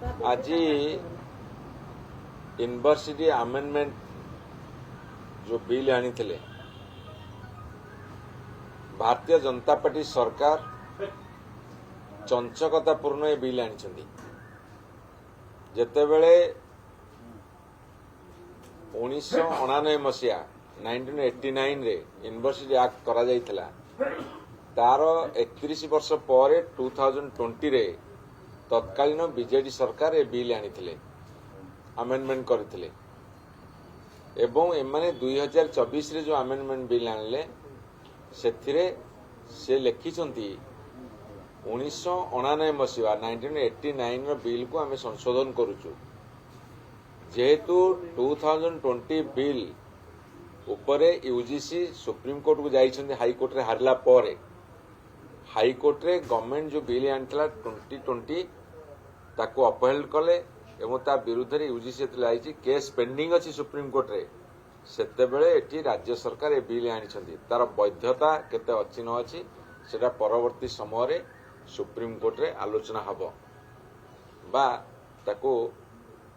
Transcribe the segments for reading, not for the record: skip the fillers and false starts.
आज university amendment जो bill आनी भारतीय जनता पार्टी सरकार चंचकतापूर्ण ये बिल आनी जितेबले 1999 मसीहा 1989 रे यूनिवर्सिटी एक्ट करा जाइथिला तार 31 वर्ष पर 2020 रे तत्कालीन बीजेडी सरकार ये बिल आनी अमेंडमेंट करथिले एवं एमाने 2024 रे जो अमेंडमेंट बिल आनले सेथिरे से लिखिछंती 1999 मसीहा 1989 रो बिल को आमे संशोधन करूछु जेहेतु 2020 बिल उपरे यूजीसी सुप्रीम कोर्ट को जाइछंती हाई कोर्ट रे हारला परे हाई कोर्ट रे गवर्नमेंट जो बिल आनतला 2020 ताको अपहेल्ड कले एवं ता विरुद्ध रे यूजीसी लाइछि केस पेंडिंग अछि सुप्रीम कोर्ट रे सेते बेले एठी राज्य सरकार ए बिल आनिछंती तार वैधता केते अछि न अछि सेटा परवर्ती समय रे सुप्रीम कोर्ट रे आलोचना हबो बा ताको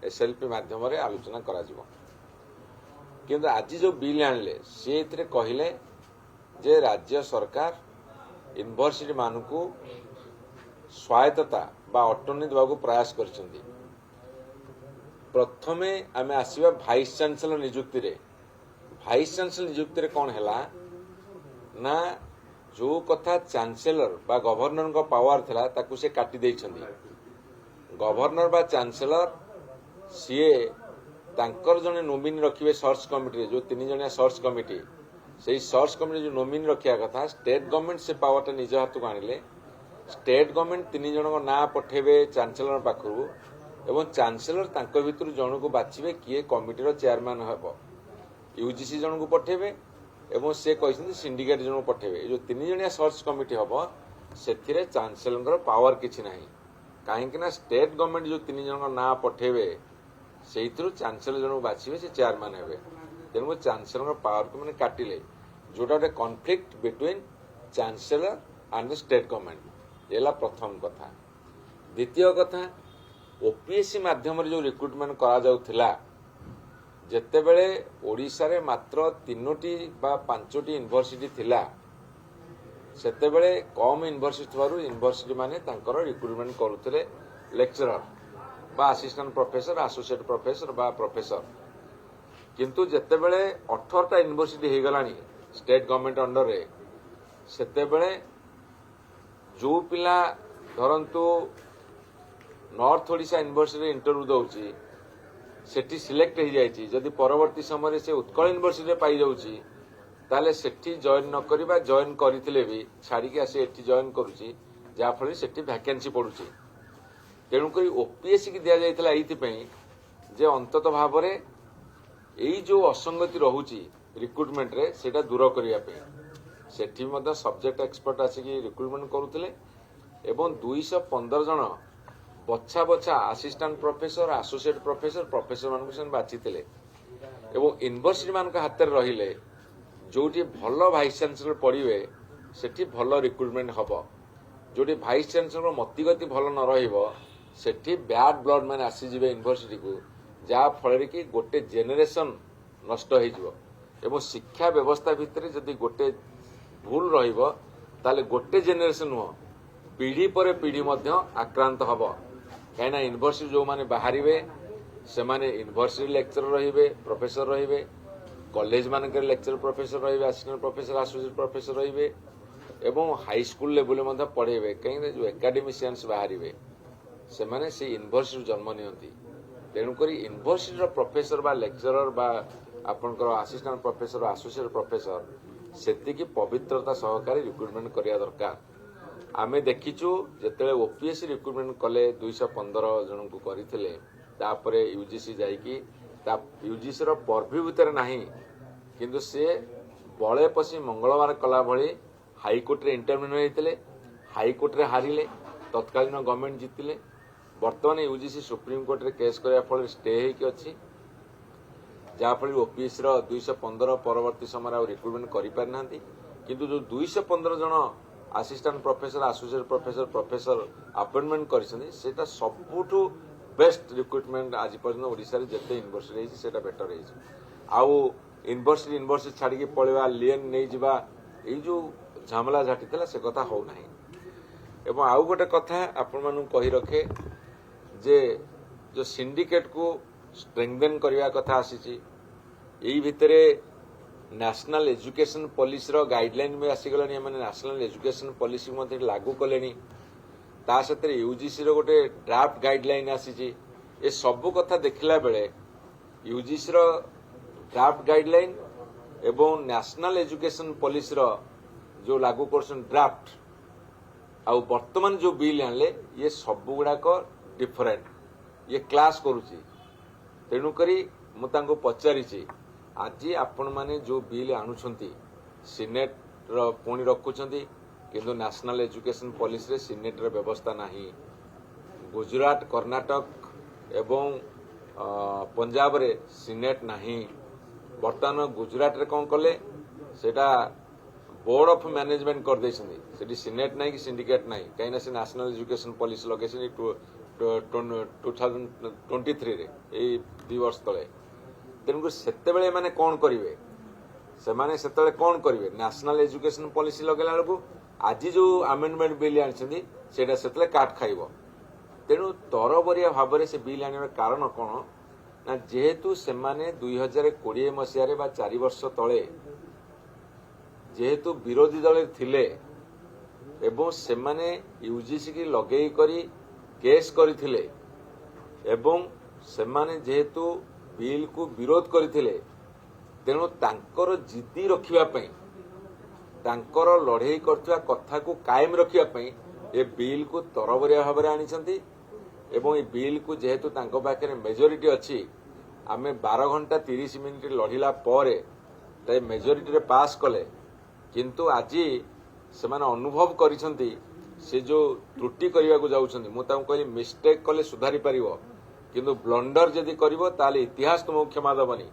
एसएलपी माध्यम रे आलोचना करा जिवो किंतु आज जो बिल आनले से एथिरे कहिले जे राज्य सरकार यूनिवर्सिटी मानकू स्वायत्तता बा ऑटोनॉमी देवाक प्रयास करछंती प्रथमे आमे आसीबा वाइस चांसलर नियुक्ति रे वाइस चांसलर नियुक्ति रे कोन हैला ना जो कथा चांसलर बा गवर्नर को पावर थिला ताकू से काटी दैछंती गवर्नर बा चांसलर सीए तांकर जने नोमिनी रखिबे सर्च कमिटी रे जो 3 जणिया सर्च कमिटी सेही सर्च कमिटी जो नोमिनी रखिया कथा स्टेट गवर्नमेंट से पावरटा निज हाथ को आनिले स्टेट गवर्नमेंट 3 जनक ना पठेबे चांसलर पाखरु एवं चांसलर तांको भितर जन को बाछिबे किए कमिटी रो चेयरमैन हेबो यूजीसी जन को पठेबे एवं से कहिसंती सिंडिकेट जन को पठेबे जो 3 जणिया सर्च कमिटी हेबो सेथिरे चांसलर पावर किछि नाही काहे कि ना स्टेट गवर्नमेंट जो 3 जनक ना पठेबे सेहितरु चांसलर जन को बाछिबे से चेयरमैन हेबे तेणु चांसलर पावर को मैंने काटिले जोटा गोटे conflict between chancellor and the state government ये प्रथम कथा द्वितीय कथा ओपीएससी माध्यम जो रिक्रुटमेंट करा जाउथिला जेतेबेले ओडिशा रे मात्र 3टी बा 5टी यूनिवर्सिटी थिला सेतेबेले कम यूनिवर्सिटी थवारु यूनिवर्सिटी माने तांकर रिक्रुटमेंट करूथिले लेक्चरर बा असिस्टेंट प्रोफेसर एसोसिएट प्रोफेसर बा प्रोफेसर किंतु जेतेबेले 18टा यूनिवर्सिटी हे गलानी स्टेट गवर्नमेंट अंडर रे सेतेबेले जो पिला धरंतु नॉर्थ ओडिशा यूनिवर्सिटी इंटरव्यू दउची सेठी सिलेक्ट हो जाइए जदि परवर्ती समय से उत्कल यूनिवर्सिटी पाई जाउची ताले सेठी जॉइन न करिबा जॉइन करथिले भी छाड़ी के आसी एठी जॉइन करूची जा फल सेठी वैकेंसी पडुची तेणु करी ओपीएससी की दिया जाइतला एथि पई जे अंतत भाव रे एई जो असंगति रहुची रिक्रुटमेंट रे सेटा दूर करिया पे सेठी मध्य सब्जेक्ट एक्सपर्ट आसी की रिक्रुटमेंट करूथिले एवं 215 जन बछा बछा assistant professor associate professor professor मान को बाची एवं यूनिवर्सिटी मान हाथ में रहिले जोटी भल वाइस चांसलर पड़े सेठी भल रिक्रुटमेंट हम जोटी वाइस चांसलर मतिगति भल न रहिबो सेठी बैड ब्लड मैंने आसीजे यूनिवर्सिटी को जहाँ फल कि गोटे जेनेरेशन नष्ट हो शिक्षा व्यवस्था भितर जदि गोटे भूल रहिबो ताले गोटे जेनेरेशन नुह पीढ़ी पर पीढ़ी आक्रांत हम कहीं यूनिवर्सिटी जो माने बाहरिबे से माने यूनिवर्सिटी लेक्चरर रहिबे प्रोफेसर रहिबे कॉलेज मानकर लेक्चर प्रोफेसर रहिबे असिस्टेंट प्रोफेसर एसोसिएट प्रोफेसर रहिबे एवं हाई स्कूल लेवल में पढ़ेबे कहीं जो एकाडेमिशियंस बाहरिबे से माने से यूनिवर्सिटी जन्म नियंती तेणुक यूनिवर्सिटी प्रोफेसर बा लेक्चरर बा आपनकर असिस्टेंट प्रोफेसर एसोसिएट प्रोफेसर सेतिकी पवित्रता सहकारी रिक्रुटमेंट करिया दरकार आमे देखिचु जेतेले ओपीएससी रिक्रुटमेंट कले 215 जन को करथिले तापरे यूजीसी जाईकी ता यूजीसी रो पर्व्यू भितर नाही किंतु से बळे पसी मंगलवार कला भली हाई कोर्ट रे इंटरव्यू हेतिले हाई कोर्ट रे हारिले तत्कालीन गवर्नमेंट जितिले वर्तमान यूजीसी सुप्रीम कोर्ट रे केस करया फल स्टे हेकी अछि जहाँफल ओपीएससी 215 परवर्ती समय रिक्रुटमेंट कर किंतु जो 215 जन assistant professor associate professor professor appointment कर सबुठु बेस्ट रिक्रुटमेंट आज पर्यटन ओडिशा रे जते यूनिवर्सिटी रही सेटा बेटर रही आउ यूनिवर्सिटी छाड़ी पड़ेगा लियन नहीं जावा ये जो झमेला झाटी था से कथा हो नहीं एवं आउ गोटे कथा आपण मानू कही रखे जे जो सिंडिकेट को स्ट्रेंथेन करने कथा आसी यही भितरे नेशनल एजुकेशन पॉलिसी रो गाइडलाइन में आसीगला मैंने नेशनल एजुकेशन पॉलिसी मध्य लागू कले ता सहित यूजीसी रो गोटे ड्राफ्ट गाइडलाइन आसी ए सबू कथा देखला बेले यूजीसी रो ड्राफ्ट गाइडलाइन एवं नेशनल एजुकेशन पॉलिसी रो जो लागू करसन ड्राफ्ट आउ वर्तमान जो बिल आनले ये सबू गुड़ाक डिफरेंट ये क्लास करुची तेणुकरी मुझे पचारि आज आपण माने जो बिल आणुछंती सिनेट रो पुणी रखुछंती किंतु नेशनल एजुकेशन पॉलिसी रे सिनेट रो व्यवस्था नाही गुजरात कर्नाटक एवं पंजाब रे सिनेट नाही वर्तमान गुजरात रे कौन कले सेटा बोर्ड ऑफ मैनेजमेंट कर देछंती सेठी सिनेट नाही कि सिंडिकेट नाही कहीं से नेशनल एजुकेशन पॉलिसी लगे 2023 रे ए 2 वर्ष तले तेणुक सेतेबेले माने कौन करिवे सेमाने सेतेबेले कौन करिवे नेशनल एजुकेशन पॉलिसी लगेला बेलू आज जो अमेंडमेंट बिल आनिछंती सेटा सेतेबेले काट खाइबो तेणु तरबरिया भाव से बिल आनिबार कारण कौन ना जेहेतु सेमाने 2020 मसीह रे बा 4 वर्ष तले जेहेतु विरोधी दल थिले एवं सेमाने यूजीसी की लगेई करी केस करथिले एवं सेमाने जेहेतु बिल को विरोध करथिले तेणु तांकर जिद्दी रखिबा पई तांकर लड़ाई करथिबा कथा को कायम रखिबा पई ए बिल को तरबरिया भाव में आनिछंती एवं ए बिल को जेहेतु तांको पाखे मेजोरिटी अच्छी आमे 12 घंटा 30 मिनिट लड़िला परे ते मेजोरिटी रे पास कले किंतु आज से अनुभव करिसंती से जो त्रुटि करने को जाउछंती मु तांको कहली मिस्टेक कले सुधारी परिबो किंतु ब्लंडर जदि करिवो ताले इतिहास तुमको क्षमा दबनी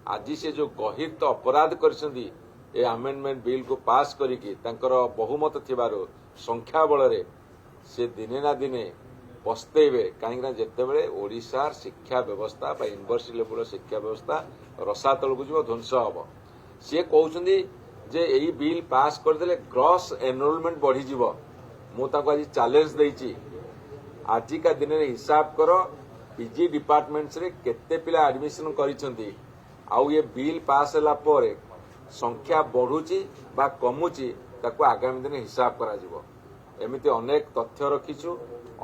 आज से जो गहित अपराध करिसंती ए अमेंडमेंट बिल को पास करिकी तांकर बहुमत थिबारो संख्या बल रे से दिने ना दिने पस्तेबे कहीं जितेबले ओडिशार शिक्षा व्यवस्था बा यूनिवर्सिटी लेवल शिक्षा व्यवस्था रसातल को जीव ध्वंस हम सी कहते जे यही बिल पास करदे ग्रॉस एनरोलमेंट बढ़ी जीव मुझे आज चैलेंज देती आजिका दिन में हिसाब कर पीजी डिपार्टमेंट्स रे केते पिला एडमिशन करिसेंती आउ ये बिल पास होला पर संख्या बढ़ुची बा कमुची ताको आगामी दिन हिसाब करा जीवो एमिति अनेक तथ्य रखिछु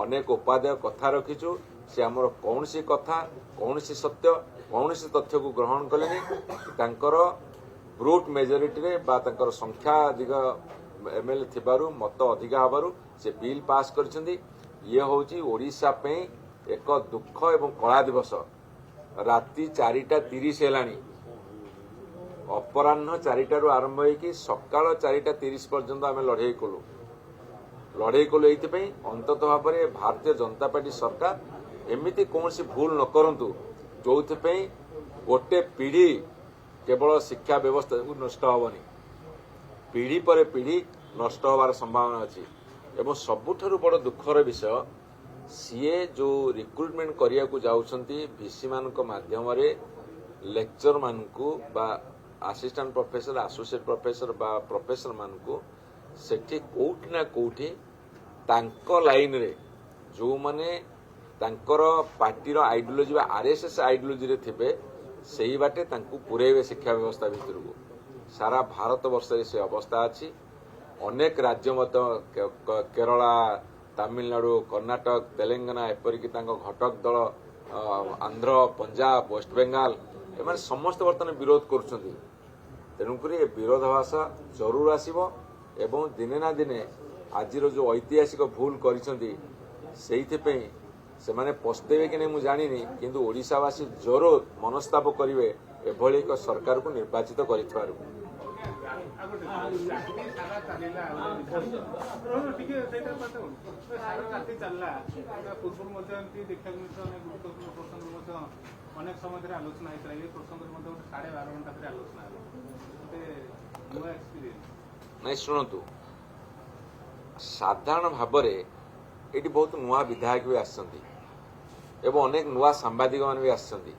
अनेक उपादेय कथा रखिछु से आमर कौन सी कथा कौन सी सत्य कौन सी तथ्य को ग्रहण कलेनी तांकर ब्रूट मेजोरिटी रे बा तांकर संख्या अधिक एमएलए थिबारु मत अधिक हबारु से बिल पास करछंती ये होची ओडिशा पे एक दुख एवं कला दिवस राति 4:30 हेलानी अपराह्न 4टारू आरंभ होगी सकाल 4:30 पर्यंत आम लड़ाई कलु ये अंततः भाव में भारतीय जनता पार्टी सरकार एमती कौन सी भूल न करंतु जो गोटे पीढ़ी केवल शिक्षा व्यवस्था को नष्ट हेनी पीढ़ी पर पीढ़ी नष्ट होवार संभावना अच्छी एवं सबुठारु बड़ दुखर विषय सीए जो रिक्रुटमेंट करिया को जाउछंती वीसी मानक माध्यम रे लेक्चर मानकू बा असिस्टेंट प्रोफेसर एसोसिएट प्रोफेसर बा प्रोफेसर मानकू सेठी कोठी ना कोठी तांको लाइन रे जो माने तांकर पार्टी रो आइडियोलॉजी बा आरएसएस आइडियोलॉजी रे थिबे सेही बाटे तांकू पुरेबे शिक्षा व्यवस्था भितर को सारा भारत वर्ष रे से अवस्था अछि अनेक राज्य मत केरला तमिलनाडु कर्नाटक तेलंगाना एपरिक घटक दल आंध्र पंजाब वेस्ट बेंगाल एम समस्त बर्तमान विरोध करुँच तेणुक विरोधाभास जरूर आसव एवं दिने ना दिने आज जो ऐतिहासिक भूल कर सेमाने पस्तेबे कि नहीं जानी किंतु ओडिशावासी जरूर मनस्ताप करेंगे एभली एक सरकार को निर्वाचित कर अनेक समय आलोचना होता है प्रसंग 12.5 घंटा आलोचना नहीं शुणु साधारण भाव ये बहुत नुआ विधायक भी आसती ଏବଂ ଅନେକ ନୂଆ ସାମ୍ବାଦିକମାନେ ବି ଆସିଛନ୍ତି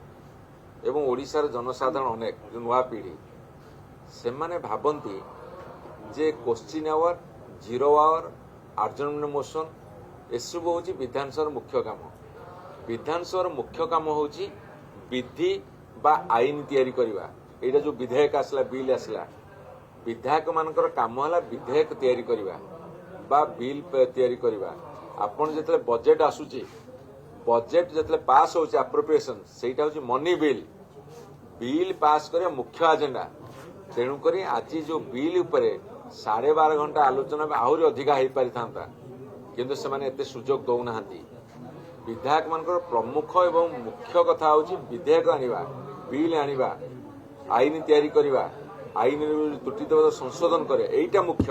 ଏବଂ ଓଡ଼ିଶାର ଜନସାଧାରଣ ଅନେକ ଯେଉଁ ନୂଆ ପିଢ଼ି ସେମାନେ ଭାବନ୍ତି ଯେ question hour, zero hour, adjournment motion ଏସବୁ ହେଉଛି ବିଧାନସଭାର ମୁଖ୍ୟ କାମ। ବିଧାନସଭାର ମୁଖ୍ୟ କାମ ହେଉଛି ବିଧି ବା ଆଇନ ତିଆରି କରିବା। ଏଇଟା ଯେଉଁ ବିଧେୟକ ଆସିଲା, ବିଲ୍ ଆସିଲା, ବିଧାୟକମାନଙ୍କର କାମ ହେଲା ବିଧେୟକ ତିଆରି କରିବା ବା ବିଲ୍ ତିଆରି କରିବା। ଆପଣ ଯେତେବେଳେ ବଜେଟ୍ ଆସୁଛି, ବଜେଟ୍ ଯେତେବେଳେ ପାସ୍ ହେଉଛି ଆପ୍ରୋପ୍ରିଏସନ୍, ସେଇଟା ହେଉଛି ମନି ବିଲ୍। ବିଲ୍ ପାସ୍ କରିବା ମୁଖ୍ୟ ଆଜେଣ୍ଡା। ତେଣୁକରି ଆଜି ଯେଉଁ ବିଲ୍ ଉପରେ 12.5 ଘଣ୍ଟା ଆଲୋଚନା ଆହୁରି ଅଧିକା ହେଇପାରିଥାନ୍ତା, କିନ୍ତୁ ସେମାନେ ଏତେ ସୁଯୋଗ ଦେଉନାହାନ୍ତି। ବିଧାୟକମାନଙ୍କର ପ୍ରମୁଖ ଏବଂ ମୁଖ୍ୟ କଥା ହେଉଛି ବିଧେୟକ ଆଣିବା, ବିଲ୍ ଆଣିବା, ଆଇନ ତିଆରି କରିବା, ଆଇନରେ ତ୍ରୁଟି ଥିବ ସଂଶୋଧନ କରିବା, ଏଇଟା ମୁଖ୍ୟ।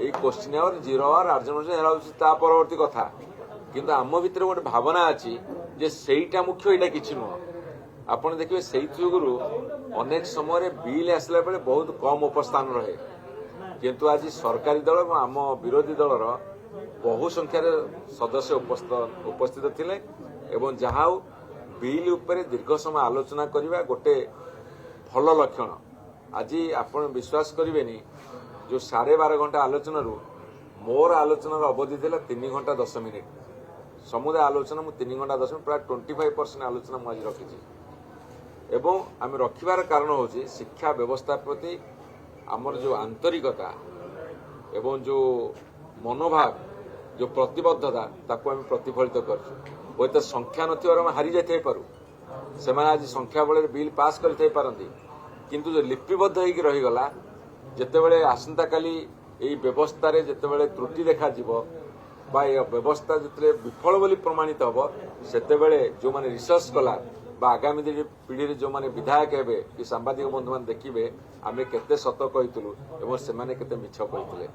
ଏଇ କୋଶ୍ଚିନ୍ ଆୱାର, ଜିରୋ ଆୱାର, ଆର୍ଜନମେଣ୍ଟ ହେଲା ହେଉଛି ତା ପରବର୍ତ୍ତୀ କଥା। କିନ୍ତୁ ଆମ ଭିତରେ ଗୋଟେ ଭାବନା ଅଛି ଯେ ସେଇଟା ମୁଖ୍ୟ, ଏଇଟା କିଛି ନୁହଁ। ଆପଣ ଦେଖିବେ ସେଇ ଯୋଗୁରୁ ଅନେକ ସମୟରେ ବିଲ୍ ଆସିଲା ବେଳେ ବହୁତ କମ୍ ଉପସ୍ଥାନ ରହେ। କିନ୍ତୁ ଆଜି ସରକାରୀ ଦଳ ଏବଂ ଆମ ବିରୋଧୀ ଦଳର ବହୁ ସଂଖ୍ୟାରେ ସଦସ୍ୟ ଉପସ୍ଥିତ ଥିଲେ ଏବଂ ଯାହା ହେଉ ବିଲ୍ ଉପରେ ଦୀର୍ଘ ସମୟ ଆଲୋଚନା କରିବା ଗୋଟେ ଭଲ ଲକ୍ଷଣ। ଆଜି ଆପଣ ବିଶ୍ୱାସ କରିବେନି, ଯେଉଁ 12.5 ଘଣ୍ଟା ଆଲୋଚନାରୁ ମୋର ଆଲୋଚନାର ଅବଧି ଥିଲା 3 ଘଣ୍ଟା 10 ମିନିଟ୍। ସମୁଦାୟ ଆଲୋଚନା ମୁଁ 3 ଘଣ୍ଟା 10 ମିନିଟ୍, ପ୍ରାୟ 25% ଆଲୋଚନା ମୁଁ ଆଜି ରଖିଛି। ଏବଂ ଆମେ ରଖିବାର କାରଣ ହେଉଛି ଶିକ୍ଷା ବ୍ୟବସ୍ଥା ପ୍ରତି ଆମର ଯେଉଁ ଆନ୍ତରିକତା ଏବଂ ଯେଉଁ ମନୋଭାବ, ଯେଉଁ ପ୍ରତିବଦ୍ଧତା, ତାକୁ ଆମେ ପ୍ରତିଫଳିତ କରୁଛୁ। ହୁଏତ ସଂଖ୍ୟା ନଥିବାରୁ ଆମେ ହାରି ଯାଇଥାଇପାରୁ, ସେମାନେ ଆଜି ସଂଖ୍ୟା ବଳରେ ବିଲ୍ ପାସ୍ କରିଥାଇପାରନ୍ତି, କିନ୍ତୁ ଯେଉଁ ଲିପିବଦ୍ଧ ହେଇକି ରହିଗଲା, ଯେତେବେଳେ ଆସନ୍ତାକାଲି ଏହି ବ୍ୟବସ୍ଥାରେ ଯେତେବେଳେ ତ୍ରୁଟି ଦେଖାଯିବ ବା ଏ ବ୍ୟବସ୍ଥା ଯେତେବେଳେ ବିଫଳ ବୋଲି ପ୍ରମାଣିତ ହେବ, ସେତେବେଳେ ଯେଉଁମାନେ ରିସର୍ଚ୍ଚ କଲା ବା ଆଗାମୀ ପିଢ଼ିରେ ଯେଉଁମାନେ ବିଧାୟକ ହେବେ କି ସାମ୍ବାଦିକ ବନ୍ଧୁମାନେ ଦେଖିବେ ଆମେ କେତେ ସତ କହିଥିଲୁ ଏବଂ ସେମାନେ କେତେ ମିଛ କହିଥିଲେ।